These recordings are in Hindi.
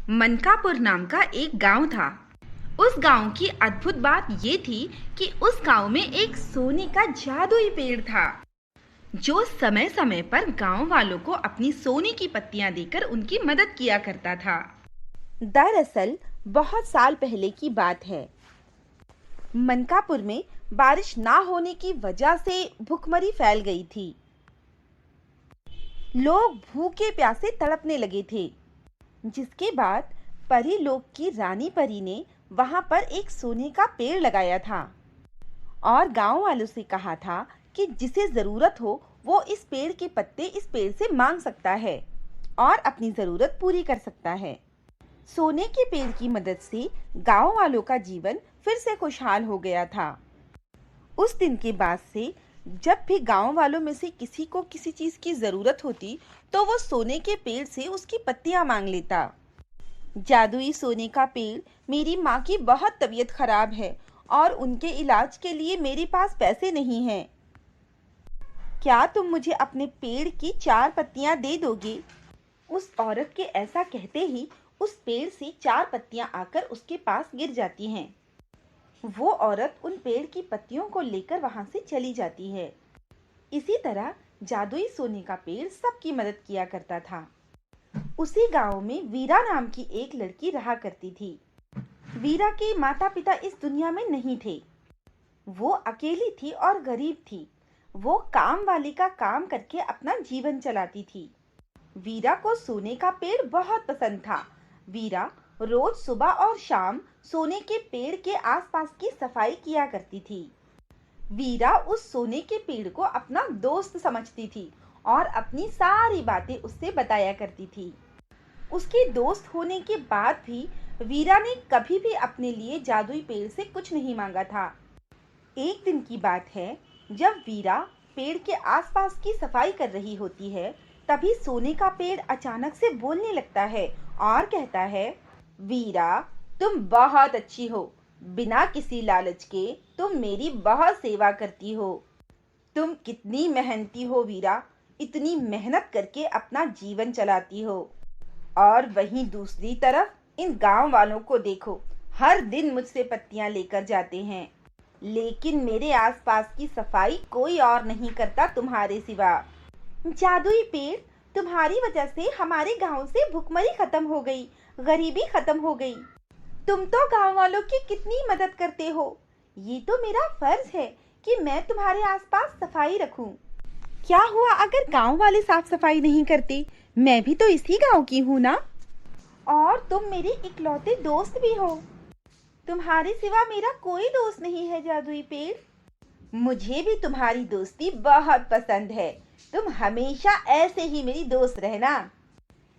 मनकापुर नाम का एक गांव था। उस गांव की अद्भुत बात ये थी कि उस गांव में एक सोने का जादुई पेड़ था, जो समय समय पर गांव वालों को अपनी सोने की पत्तियां देकर उनकी मदद किया करता था। दरअसल बहुत साल पहले की बात है। मनकापुर में बारिश ना होने की वजह से भूखमरी फैल गई थी। लोग भूखे प्यासे तड़पने लगे थे, जिसके बाद परी लोक की रानी परी ने वहां पर एक सोने का पेड़ लगाया था और गांव वालों से कहा था कि जिसे जरूरत हो वो इस पेड़ के पत्ते इस पेड़ से मांग सकता है और अपनी जरूरत पूरी कर सकता है। सोने के पेड़ की मदद से गांव वालों का जीवन फिर से खुशहाल हो गया था। उस दिन के बाद से जब भी गांव वालों में से किसी को किसी चीज की जरूरत होती तो वो सोने के पेड़ से उसकी पत्तियां मांग लेता। जादुई सोने का पेड़, मेरी माँ की बहुत तबीयत खराब है और उनके इलाज के लिए मेरे पास पैसे नहीं हैं। क्या तुम मुझे अपने पेड़ की 4 पत्तियां दे दोगे? उस औरत के ऐसा कहते ही उस पेड़ से 4 पत्तियां आकर उसके पास गिर जाती हैं। वो औरत उन पेड़ की पत्तियों को लेकर वहां से चली जाती है। इसी तरह जादुई सोने का पेड़ सबकी मदद किया करता था। उसी गांव में वीरा नाम की एक लड़की रहा करती थी। वीरा के माता पिता इस दुनिया में नहीं थे। वो अकेली थी और गरीब थी। वो काम वाली का काम करके अपना जीवन चलाती थी। वीरा को सोने का पेड़ बहुत पसंद था। वीरा रोज सुबह और शाम सोने के पेड़ के आसपास की सफाई किया करती थी। वीरा उस सोने के पेड़ को अपना दोस्त समझती थी और अपनी सारी बातें उससे बताया करती थी। उसके दोस्त होने के बाद भी वीरा ने कभी भी अपने लिए जादुई पेड़ से कुछ नहीं मांगा था। एक दिन की बात है, जब वीरा पेड़ के आसपास की सफाई कर रही होती है, तभी सोने का पेड़ अचानक से बोलने लगता है और कहता है, वीरा, तुम बहुत अच्छी हो। बिना किसी लालच के तुम मेरी बहुत सेवा करती हो। तुम कितनी मेहनती हो वीरा, इतनी मेहनत करके अपना जीवन चलाती हो। और वहीं दूसरी तरफ इन गांव वालों को देखो, हर दिन मुझसे पत्तियां लेकर जाते हैं, लेकिन मेरे आसपास की सफाई कोई और नहीं करता तुम्हारे सिवा। जादुई पेड़, तुम्हारी वजह से हमारे गांव से भुखमरी खत्म हो गई, गरीबी खत्म हो गई। तुम तो गांव वालों की कितनी मदद करते हो। ये तो मेरा फर्ज है कि मैं तुम्हारे आसपास सफाई रखूं। क्या हुआ अगर गांव वाले साफ सफाई नहीं करते? मैं भी तो इसी गांव की हूँ ना। और तुम मेरे इकलौते दोस्त भी हो। तुम्हारे सिवा मेरा कोई दोस्त नहीं है जादुई पेड़। मुझे भी तुम्हारी दोस्ती बहुत पसंद है। तुम हमेशा ऐसे ही मेरी दोस्त रहना।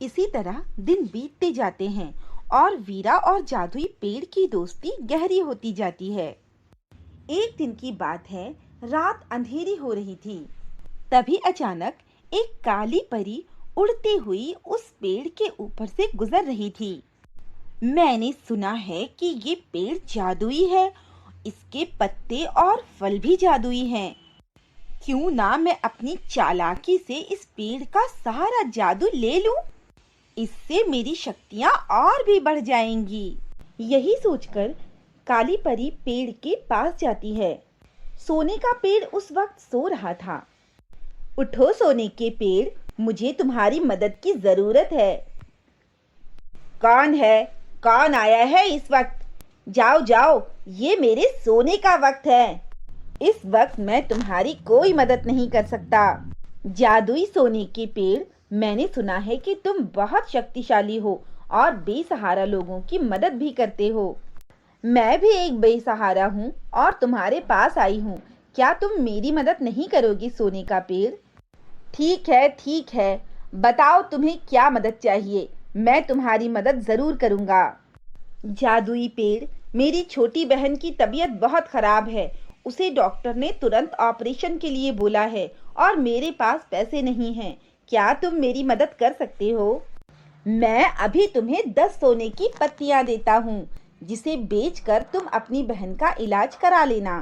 इसी तरह दिन बीतते जाते हैं और वीरा और जादुई पेड़ की दोस्ती गहरी होती जाती है। एक दिन की बात है, रात अंधेरी हो रही थी। तभी अचानक एक काली परी उड़ती हुई उस पेड़ के ऊपर से गुजर रही थी। मैंने सुना है कि ये पेड़ जादुई है, इसके पत्ते और फल भी जादुई हैं। क्यों ना मैं अपनी चालाकी से इस पेड़ का सारा जादू ले लूं? इससे मेरी शक्तियां और भी बढ़ जाएंगी। यही सोचकर काली परी पेड़ के पास जाती है। सोने का पेड़ उस वक्त सो रहा था। उठो सोने के पेड़, मुझे तुम्हारी मदद की जरूरत है। कौन है? कौन आया है इस वक्त? जाओ जाओ, ये मेरे सोने का वक्त है। इस वक्त मैं तुम्हारी कोई मदद नहीं कर सकता। जादुई सोने के पेड़, मैंने सुना है कि तुम बहुत शक्तिशाली हो और बेसहारा लोगों की मदद भी करते हो। मैं भी एक बेसहारा हूँ और तुम्हारे पास आई हूँ। क्या तुम मेरी मदद नहीं करोगी सोने का पेड़? ठीक है, बताओ तुम्हें क्या मदद चाहिए, मैं तुम्हारी मदद जरूर करूँगा। जादुई पेड़, मेरी छोटी बहन की तबीयत बहुत खराब है। उसे डॉक्टर ने तुरंत ऑपरेशन के लिए बोला है और मेरे पास पैसे नहीं हैं। क्या तुम मेरी मदद कर सकते हो? मैं अभी तुम्हें 10 सोने की पत्तियां देता हूँ, जिसे बेचकर तुम अपनी बहन का इलाज करा लेना।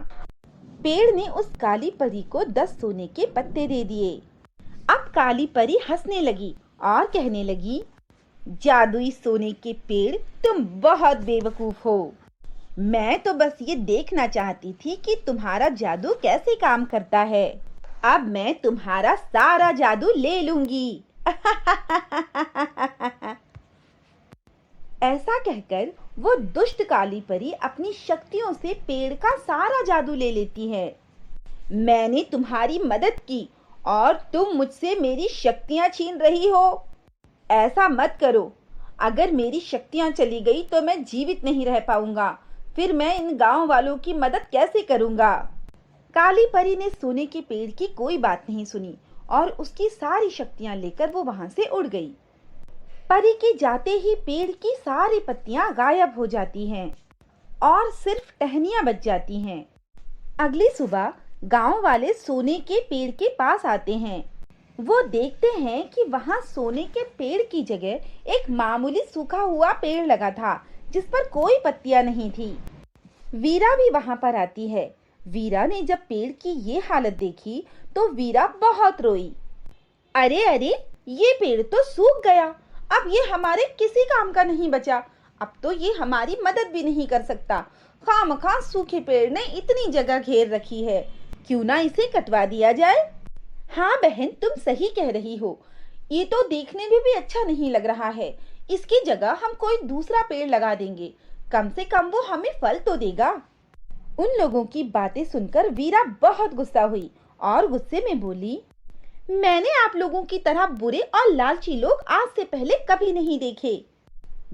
पेड़ ने उस काली परी को 10 सोने के पत्ते दे दिए। अब काली परी हंसने लगी और कहने लगी, जादुई सोने के पेड़, तुम बहुत बेवकूफ हो। मैं तो बस ये देखना चाहती थी कि तुम्हारा जादू कैसे काम करता है। अब मैं तुम्हारा सारा जादू ले लूंगी। ऐसा कहकर वो दुष्ट काली परी अपनी शक्तियों से पेड़ का सारा जादू ले लेती है। मैंने तुम्हारी मदद की और तुम मुझसे मेरी शक्तियां छीन रही हो। ऐसा मत करो। अगर मेरी शक्तियां चली गई तो मैं जीवित नहीं रह पाऊंगा। फिर मैं इन गांव वालों की मदद कैसे करूंगा। काली परी ने सोने के पेड़ की कोई बात नहीं सुनी और उसकी सारी शक्तियां लेकर वो वहां से उड़ गई। परी के जाते ही पेड़ की सारी पत्तियां गायब हो जाती हैं और सिर्फ टहनियां बच जाती हैं। अगली सुबह गांव वाले सोने के पेड़ के पास आते हैं। वो देखते हैं कि वहां सोने के पेड़ की जगह एक मामूली सूखा हुआ पेड़ लगा था जिस पर कोई पत्तियां नहीं थी। वीरा भी वहां पर आती है। वीरा ने जब पेड़ की ये हालत देखी तो वीरा बहुत रोई। अरे अरे, ये पेड़ तो सूख गया। अब ये हमारे किसी काम का नहीं बचा। अब तो ये हमारी मदद भी नहीं कर सकता। खामखा सूखे पेड़ ने इतनी जगह घेर रखी है, क्यों ना इसे कटवा दिया जाए। हाँ बहन, तुम सही कह रही हो। ये तो देखने में भी अच्छा नहीं लग रहा है। इसकी जगह हम कोई दूसरा पेड़ लगा देंगे, कम से कम वो हमें फल तो देगा। उन लोगों की बातें सुनकर वीरा बहुत गुस्सा हुई और गुस्से में बोली, मैंने आप लोगों की तरह बुरे और लालची लोग आज से पहले कभी नहीं देखे।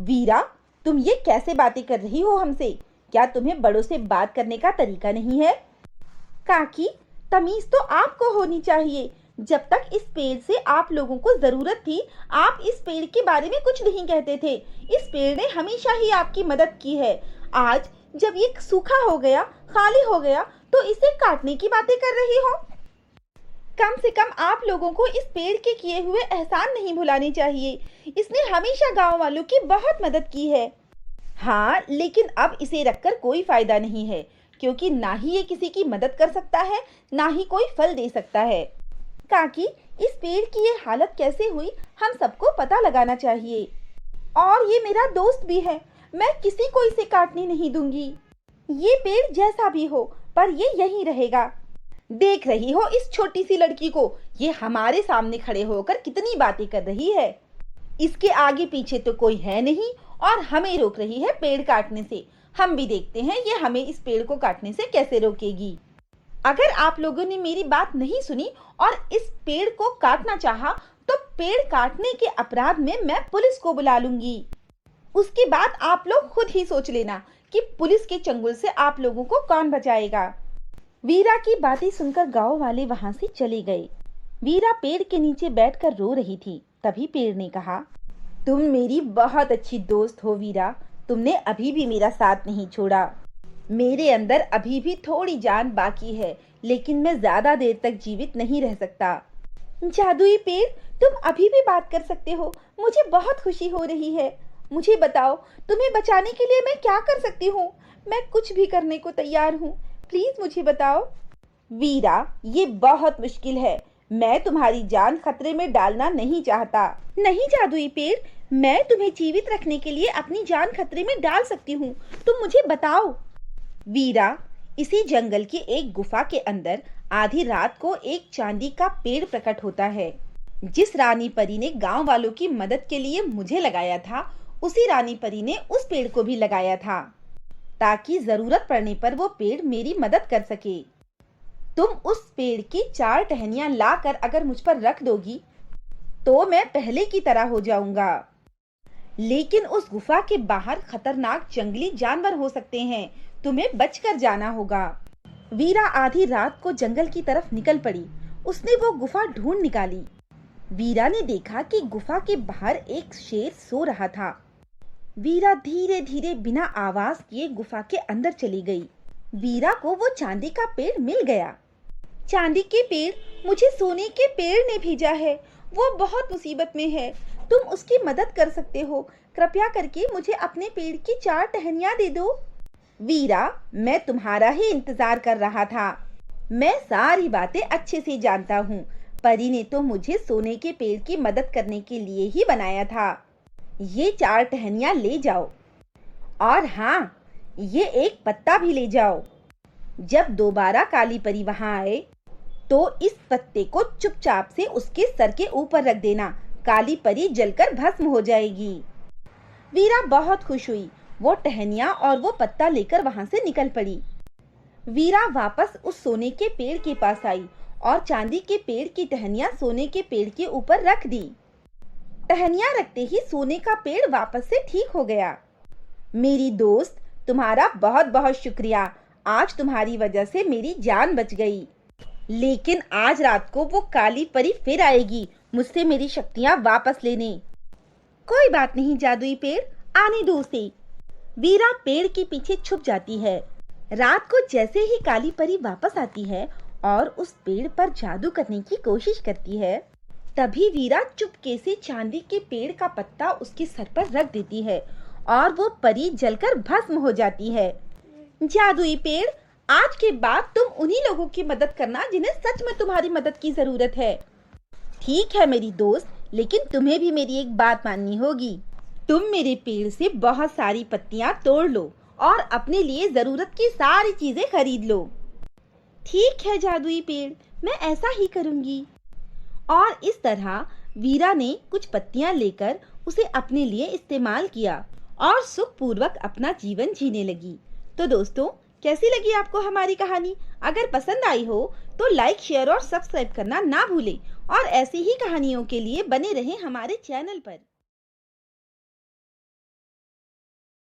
वीरा, तुम ये कैसे बातें कर रही हो हमसे? क्या तुम्हें बड़ों से बात करने का तरीका नहीं है? काकी, तमीज तो आपको होनी चाहिए। जब तक इस पेड़ से आप लोगों को जरूरत थी, आप इस पेड़ के बारे में कुछ नहीं कहते थे। इस पेड़ ने हमेशा ही आपकी मदद की है। आज जब ये सूखा हो गया, खाली हो गया, तो इसे काटने की बातें कर रही हो। कम से कम आप लोगों को इस पेड़ के किए हुए एहसान नहीं भुलाने चाहिए। इसने हमेशा गांव वालों की बहुत मदद की है। हाँ, लेकिन अब इसे रखकर कोई फायदा नहीं है, क्योंकि ना ही ये किसी की मदद कर सकता है, ना ही कोई फल दे सकता है। काकी, इस पेड़ की ये हालत कैसे हुई, हम सबको पता लगाना चाहिए। और ये मेरा दोस्त भी है, मैं किसी को इसे काटने नहीं दूंगी। ये पेड़ जैसा भी हो, पर ये यहीं रहेगा। देख रही हो इस छोटी सी लड़की को, ये हमारे सामने खड़े होकर कितनी बातें कर रही है। इसके आगे पीछे तो कोई है नहीं और हमें रोक रही है पेड़ काटने से। हम भी देखते हैं ये हमें इस पेड़ को काटने से कैसे रोकेगी। अगर आप लोगों ने मेरी बात नहीं सुनी और इस पेड़ को काटना चाहा, तो पेड़ काटने के अपराध में मैं पुलिस को बुला लूंगी। उसके बाद आप लोग खुद ही सोच लेना कि पुलिस के चंगुल से आप लोगों को कौन बचाएगा। वीरा की बातें सुनकर गांव वाले वहां से चले गए। वीरा पेड़ के नीचे बैठकर रो रही थी। तभी पेड़ ने कहा, तुम मेरी बहुत अच्छी दोस्त हो वीरा। तुमने अभी भी मेरा साथ नहीं छोड़ा। मेरे अंदर अभी भी थोड़ी जान बाकी है, लेकिन मैं ज्यादा देर तक जीवित नहीं रह सकता। जादुई पेड़, तुम अभी भी बात कर सकते हो। मुझे बहुत खुशी हो रही है। मुझे बताओ, तुम्हें बचाने के लिए मैं क्या कर सकती हूँ? मैं कुछ भी करने को तैयार हूँ। प्लीज मुझे बताओ। वीरा, ये बहुत मुश्किल है। मैं तुम्हारी जान खतरे में डालना नहीं चाहता। नहीं जादुई पेड़, मैं तुम्हें जीवित रखने के लिए अपनी जान खतरे में डाल सकती हूँ। तुम मुझे बताओ। वीरा, इसी जंगल की एक गुफा के अंदर आधी रात को एक चांदी का पेड़ प्रकट होता है। जिस रानी परी ने गांव वालों की मदद के लिए मुझे लगाया था, उसी रानी परी ने उस पेड़ को भी लगाया था, ताकि जरूरत पड़ने पर वो पेड़ मेरी मदद कर सके। तुम उस पेड़ की 4 टहनियां लाकर अगर मुझ पर रख दोगी, तो मैं पहले की तरह हो जाऊंगा। लेकिन उस गुफा के बाहर खतरनाक जंगली जानवर हो सकते हैं। तुम्हें बचकर जाना होगा। वीरा आधी रात को जंगल की तरफ निकल पड़ी। उसने वो गुफा ढूंढ निकाली। वीरा ने देखा कि गुफा के बाहर एक शेर सो रहा था। वीरा धीरे धीरे बिना आवाज किए गुफा के अंदर चली गई। वीरा को वो चांदी का पेड़ मिल गया। चांदी के पेड़, मुझे सोने के पेड़ ने भेजा है। वो बहुत मुसीबत में है। तुम उसकी मदद कर सकते हो। कृपया करके मुझे अपने पेड़ की 4 टहनियां दे दो। वीरा, मैं तुम्हारा ही इंतजार कर रहा था। मैं सारी बातें अच्छे से जानता हूँ। परी ने तो मुझे सोने के पेड़ की मदद करने के लिए ही बनाया था। ये 4 टहनियाँ ले जाओ और हाँ, ये एक पत्ता भी ले जाओ। जब दोबारा काली परी वहां आए तो इस पत्ते को चुपचाप से उसके सर के ऊपर रख देना, काली परी जलकर भस्म हो जाएगी। वीरा बहुत खुश हुई। वो टहनियाँ और वो पत्ता लेकर वहां से निकल पड़ी। वीरा वापस उस सोने के पेड़ के पास आई और चांदी के पेड़ की टहनियाँ सोने के पेड़ के ऊपर रख दी। टहनियाँ रखते ही सोने का पेड़ वापस से ठीक हो गया। मेरी दोस्त, तुम्हारा बहुत बहुत शुक्रिया। आज तुम्हारी वजह से मेरी जान बच गई। लेकिन आज रात को वो काली परी फिर आएगी मुझसे मेरी शक्तियां वापस लेने। कोई बात नहीं जादुई पेड़, आने दो उसे। वीरा पेड़ के पीछे छुप जाती है। रात को जैसे ही काली परी वापस आती है और उस पेड़ पर जादू करने की कोशिश करती है, तभी वीरा चुपके से चांदी के पेड़ का पत्ता उसके सर पर रख देती है और वो परी जलकर भस्म हो जाती है। जादुई पेड़, आज के बाद तुम उन्हीं लोगों की मदद करना जिन्हें सच में तुम्हारी मदद की जरूरत है। ठीक है मेरी दोस्त, लेकिन तुम्हें भी मेरी एक बात माननी होगी। तुम मेरे पेड़ से बहुत सारी पत्तियां तोड़ लो और अपने लिए जरूरत की सारी चीजें खरीद लो। ठीक है जादुई पेड़, मैं ऐसा ही करूंगी। और इस तरह वीरा ने कुछ पत्तियां लेकर उसे अपने लिए इस्तेमाल किया और सुखपूर्वक अपना जीवन जीने लगी। तो दोस्तों, कैसी लगी आपको हमारी कहानी? अगर पसंद आई हो तो लाइक, शेयर और सब्सक्राइब करना ना भूलें और ऐसी ही कहानियों के लिए बने रहें हमारे चैनल पर।